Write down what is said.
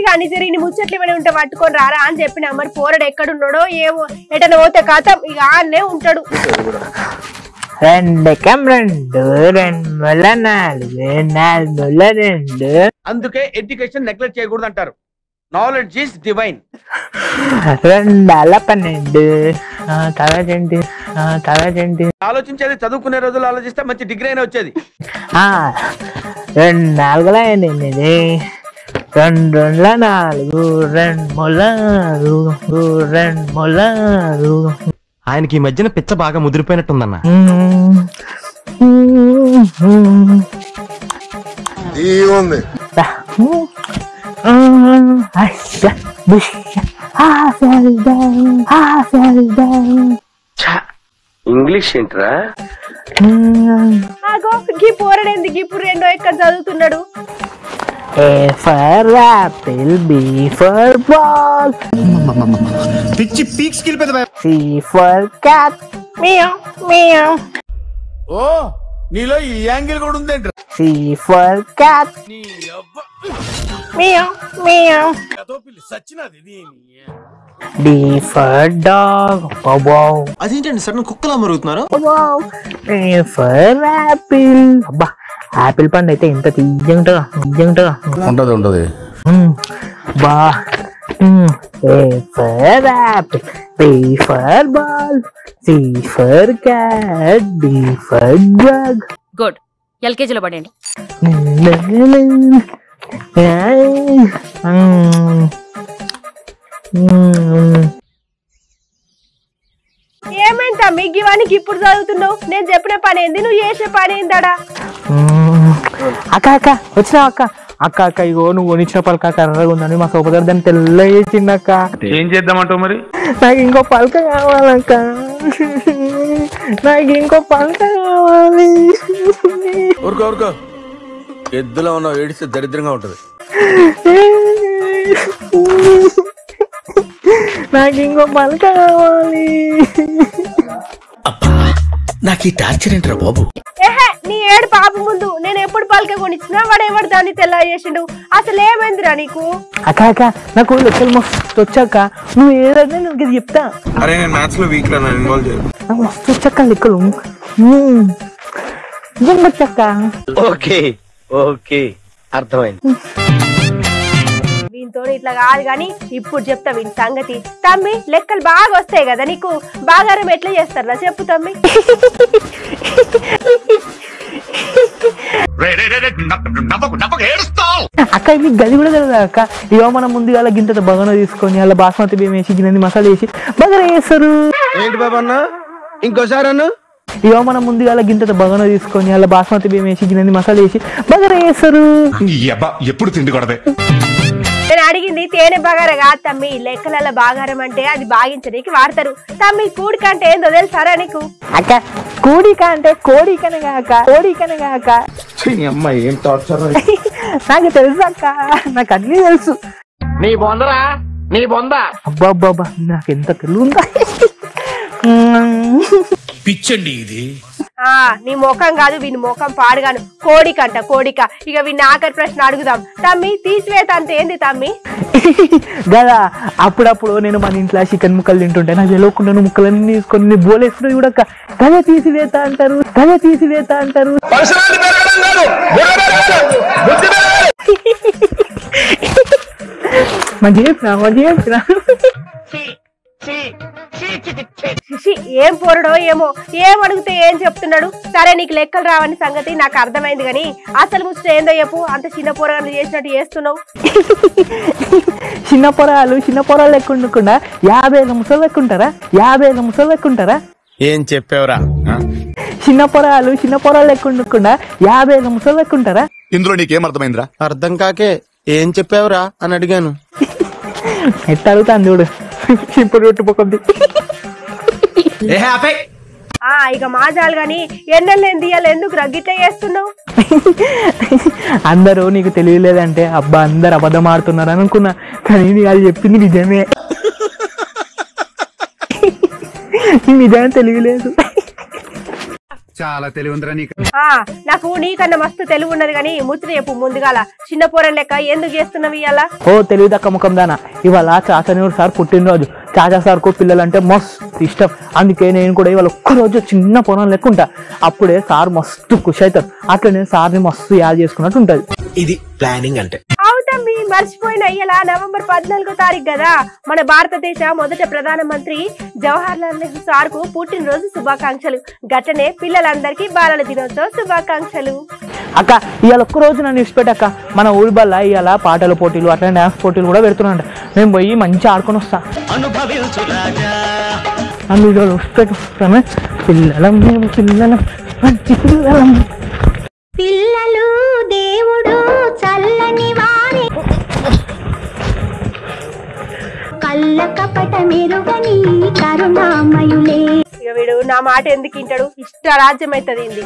కానీ జరిగిన ముచ్చట్లు ఏమైనా ఉంటే పట్టుకొని రారా అని చెప్పిన. మరి పోరడు ఎక్కడున్నాడో ఏమో, ఎటన్నా పోతే కథం ఇక ఆన్నే ఉంటాడు. 2 అందుకే ఎడ్యుకేషన్ నెగ్లెక్ట్ చేయకూడదు అంటారు. Knowledge is divine. 2 ఆలోచించేది చదువుకునే రోజులు ఆలోచిస్తే మంచి డిగ్రీ అయినా వచ్చేది. 2 4 2 4 ఆయనకి ఈ మధ్యన పిచ్చ బాగా ముదిరిపోయినట్టుందన్న. ఇంగ్లీష్ ఏంట్రా? ఆగో గీ పోరడేంది ఇప్పుడు రెండో ఎక్కడ చదువుతున్నాడు. A for apple, B for ball, పిచ్చి పీక్స్ కిలిపోయింది. C for cat, meow meow. ఓ నీలో ఈ యాంగిల్ కూడా ఉందేంట్రా? C for cat, meow meow. సచ్చినది. D for dog, wow. అదేంటండి సడన్ కుక్కలా మరుగుతున్నారు? Wow. A for apple. అబ్బా ఆపిల్ పండు అయితే ఇంత తీయంగా ఉంటది. బా. A for apple, B for ball, C for cat, D for dog. Good. ఎల్కేజీలో పడండి. ఏమైందా మిగ్గివానికి ఇప్పుడు చదువుతున్నావు? నేను చెప్పిన పని ఏంది, నువ్వు చేసే పని ఏందాడా? అక్క వచ్చినావు అక్క ఇగో నువ్వు కొనిచ్చిన పలక కర్రగా ఉందని మా సోపదారు దాన్ని తెల్ల చేసిందక్క. ఏం చేద్దామంటావు మరి? నాకు ఇంకో పలక కావాలక్క, నాకు ఇంకో పలక కావాలి. ఊరుకో ఎద్దులో ఉన్న ఏడిస్తే దరిద్రంగా ఉంటది. నాకు ఇంకో పలక కావాలి. నాకు ఈ టార్చర్ ఏంట్రా బాబు? ఏహే నీ ఏడు పాప ముందు నేను ఎప్పుడు పలక కొనిచ్చినా వాడు ఎవడు దాన్ని తెల్ల చేసిండు. అసలు ఏమైందిరా నీకు? అక్క నాకు లెక్కలు మస్తు వచ్చాక నువ్వు ఏదైనా నాకు ఇది చెప్తా. అరే నేను మ్యాథ్స్ లో వీక్ రా, ఇన్వాల్వ్ చేయను. నాకు మస్తు వచ్చాక లెక్కలు వచ్చాక. ఓకే అర్థమైంది. వీనితో ఇట్లా కాదు గాని ఇప్పుడు చెప్తా వీని సంగతి. తమ్మి లెక్కలు బాగా వస్తాయి కదా నీకు, బాగారం ఎట్లా చేస్తారా చెప్పు తమ్మి. అక్క నీకు గది కూడా తెలియదు అక్క. ఇవో మనం ముందుగా గింత బగన తీసుకొని అలా బాస్మతి బియ్యం వేసి గిన్నె మసాలా వేసి బగర వేస్తారు. ఏంటి బాబా అన్న ఇంకోసారి అన్న? ఇవో మనం ముందుగా గింత బగన తీసుకొని అలా బాస్మతి బియ్యం వేసి గిన్నె మసాలా వేసి బగర వేస్తారు. ఎప్పుడు తిండి కొడదే. నేను అడిగింది తేనె బగార కాదు తమ్మి. లెక్కల బాగారం అంటే అది బాగించడానికి వాడతారు తమ్మి. కూడిక అంటే ఏందో తెలుసారా నీకు? అక్క కూడిక అంటే కోడికనగాక. అమ్మాయి ఏం టార్చర్. నాకు తెలుసు అక్క, నాకు అన్ని తెలుసు. నీ బొందరా నీ బొంద. అబ్బాబ్బాబ్బా నాకు ఎంత తెలుగుందా. పిచ్చండి ఇది. నీ ముఖం కాదు వీని ముఖం పాడుగాను. కోడికంట కోడిక. ఇక వీని ఆఖరి ప్రశ్న అడుగుదాం తమ్మి. తీసివేత అంటే ఏంది తమ్మి? కదా అప్పుడప్పుడు నేను మన ఇంట్లో చికెన్ ముక్కలు తింటుంటే నాకు తెలియకుండా ముక్కలన్నీ తీసుకొని బోలేసుకుని చూడక్క గద తీసివేత అంటారు. మంచిగా ఏం పోరడో ఏమో, ఏం అడిగితే ఏం చెప్తున్నాడు. సరే నీకు లెక్కలు రావని సంగతి నాకు అర్థమైంది గాని అసలు ముచ్చట ఏందో చెప్పు. అంత చిన్న పోరగాళ్ళు చేసినట్టు చేస్తున్నావు. చిన్న పొరాలు లెక్కుండకుండా 50 ముసలు లెక్కుంటారా? ఏం చెప్పావురా? చిన్న పొరాలు లెక్కుండకుండా 50 ముసలు లెక్కుంటారా? ఇందులో నీకేం అర్థమైందిరా? అర్థం కాకే ఏం చెప్పావురా అని అడిగాను. ఎట్ట అడుగుతాను చూడు. ఇప్పుడు కొట్టుపోకుంది. ఇక మాజాలు గాని ఎన్నెల్లేని దియాలు ఎందుకు రగ్గిట్లా చేస్తున్నావు? అందరూ నీకు తెలియలేదంటే అబ్బా అందరు అబద్ధం ఆడుతున్నారు అనుకున్నా, కానీ వాళ్ళు చెప్పింది నిజమే. నిజమే తెలియలేదు. చాలా తెలివి ఉందిరా నీకు. నాకు నీకన్నా మస్తు తెలివి ఉన్నది కానీ ముచ్చట చెప్పు ముందుగాల చిన్న పోరని లెక్క ఎందుకు చేస్తున్నావు ఇవాళ? ఓ తెలివిదక్క ముఖం దానా, ఇవాళ చాచనూరు సార్ పుట్టినరోజు. చాచా సార్కు పిల్లలంటే మస్తు ఇష్టం. అందుకే నేను కూడా ఇవాళ ఒక్కరోజు చిన్న పొలం లెక్క ఉంటా. అప్పుడే సార్ మస్తు ఖుషి అవుతారు. అట్లనే సార్ని మస్తు యాద్ చేసుకున్నట్టు ఉంటది. ఇది ప్లానింగ్ అంటే. అవుతమ్మి మర్చిపోయిన ఇయ్యాల నవంబర్ 14వ తారీఖు కదా మన భారతదేశ మొదట ప్రధానమంత్రి జవహర్ లాల్ నెహ్రూ సార్ కు పుట్టినరోజు శుభాకాంక్షలు. గట్టనే పిల్లలందరికీ బాలల దినోత్సవ శుభాకాంక్షలు. అక్క ఇవాళ ఒక్కరోజు నన్ను ఇష్టపెట్టక్క. మన ఊరి బల్ల ఇవాళ పాటల పోటీలు అట్లా డాన్స్ పోటీలు కూడా పెడుతున్నాంట. మేము పోయి మంచిగా ఆడుకొని వస్తా. నన్ను ఇవాళ ఇష్టపెట్టుతాను. పిల్లలం మేము పిల్లలం మంచి పిల్లలం. పిల్లలు దేవుడు చల్లని వారి కళ్ళ కపట మెరుగని కరుణామయులే. ఇక వీడు నా మాట ఎందుకు వింటాడు? ఇష్ట రాజ్యం అవుతుంది.